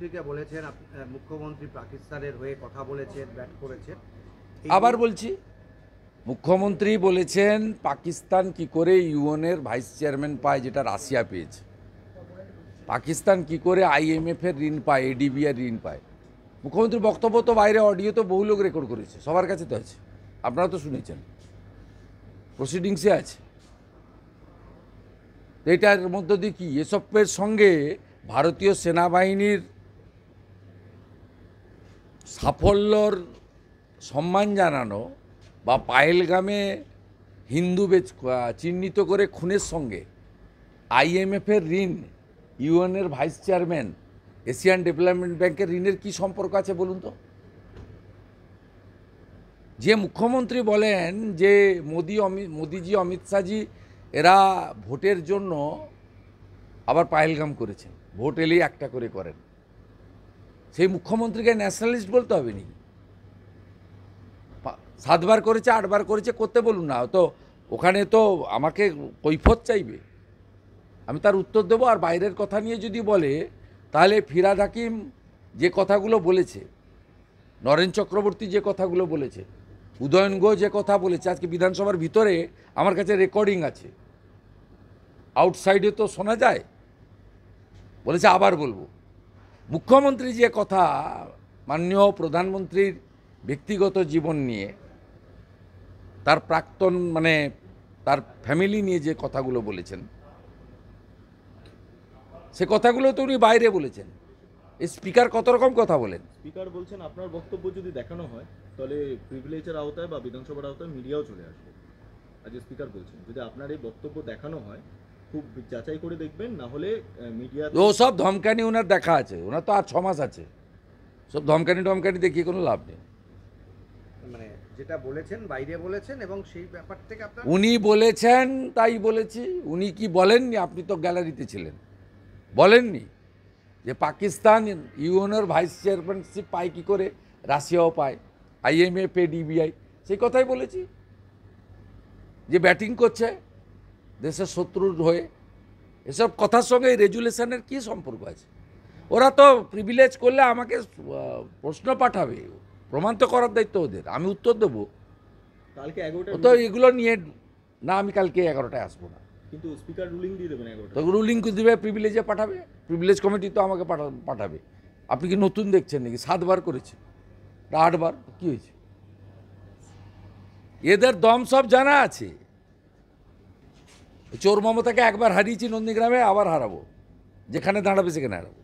থেকে বলেছেন মুখ্যমন্ত্রী পাকিস্তানের হয়ে কথা বলেছেন, ব্যাট করেছেন। আবার বলছি, মুখ্যমন্ত্রী বলেছেন পাকিস্তান কি করে ইউএনের ভাইস চেয়ারম্যান পায় যেটা রাশিয়া পেয়েছে, পাকিস্তান কি করে IMF এর ঋণ পায়, ADB এর ঋণ পায়। মুখ্যমন্ত্রীর বক্তব্য তো বাইরে অডিও তো বহু লোক রেকর্ড করেছে, সবার কাছে তো আছে, আপনারা তো শুনেছেন, প্রসিডিংসে আছে। এটার মধ্য দিয়ে কি এসবের সঙ্গে ভারতীয় সেনাবাহিনীর সাফল্যর সম্মান জানানো বা পায়েলগামে হিন্দু চিহ্নিত করে খুনের সঙ্গে IMF এর ঋণ, ইউএনের ভাইস চেয়ারম্যান, এশিয়ান ডেভেলপমেন্ট ব্যাংকের ঋণের কি সম্পর্ক আছে বলুন তো? যে মুখ্যমন্ত্রী বলেন যে মোদিজি, অমিত শাহজি এরা ভোটের জন্য আবার পায়েলগাম করেছেন, ভোট এলেই একটা করে করেন, সেই মুখ্যমন্ত্রীকে ন্যাশনালিস্ট বলতে হবে নি? 7 বার করেছে, 8 বার করেছে, করতে বলুন না তো, ওখানে তো আমাকে কৈফত চাইবে, আমি তার উত্তর দেবো। আর বাইরের কথা নিয়ে যদি বলে, তাহলে ফিরহাদ হাকিম যে কথাগুলো বলেছে, নরেন চক্রবর্তী যে কথাগুলো বলেছে, উদয়ন গুহ যে কথা বলেছে, আজকে বিধানসভার ভিতরে আমার কাছে রেকর্ডিং আছে, আউটসাইডে তো শোনা যায়, বলেছে আবার বলবো। মুখ্যমন্ত্রী যে কথা মাননীয় প্রধানমন্ত্রীর ব্যক্তিগত জীবন নিয়ে, তার প্রাক্তন মানে তার ফ্যামিলি নিয়ে যে কথাগুলো বলেছেন, সে কথাগুলো তো উনি বাইরে বলেছেন। এই স্পিকার কত রকম কথা বলেন। স্পিকার বলছেন আপনার বক্তব্য যদি দেখানো হয় তাহলে প্রিভিলেজের আওতায় বা বিধানসভার আওতায় মিডিয়াও চলে আসবে। আজ স্পিকার বলছেন যদি আপনার এই বক্তব্য দেখানো হয় খুব যাচাই করে দেখবেন, না হলে মিডিয়া ও সব ধমকানি ওনার দেখা আছে, ওনার তো আর 6 মাস আছে, সব ধমকানি দেখিয়ে কোনো লাভ নেই। মানে যেটা বলেছেন বাইরে বলেছেন, এবং সেই ব্যাপার থেকে আপনার উনি বলেছেন তাই বলেছি। উনি কি বলেননি? আপনি তো গ্যালারিতে ছিলেন, বলেননি যে পাকিস্তান ইউএনের ভাইস চেয়ারম্যানশিপ পায় কী করে, রাশিয়াও পায়, IMF, DBI, সেই কথাই বলেছি। যে ব্যাটিং করছে দেশের শত্রুর হয়ে, এসব কথার সঙ্গে এই রেজুলেশনের কী সম্পর্ক আছে? ওরা তো প্রিভিলেজ করলে আমাকে প্রশ্ন পাঠাবে, প্রমাণ তো করার দায়িত্ব ওদের, আমি উত্তর দেবো। কালকে 11টা তো এগুলো নিয়ে না, আমি কালকে 11টায় আসবো না। কিন্তু স্পিকার রুলিং দিয়ে দেবেন 11টা। তো রুলিং দিবে, প্রিভিলেজে পাঠাবে, প্রিভিলেজ কমিটি তো আমাকে পাঠাবে। আপনি কি নতুন দেখছেন নাকি? 7 বার করেছে, 8 বার, কী হয়েছে? এদের দম সব জানা আছে। চোর মমতাকে একবার হারিয়েছি নন্দীগ্রামে, আবার হারাবো, যেখানে দাঁড়াবে সেখানে হারাবো।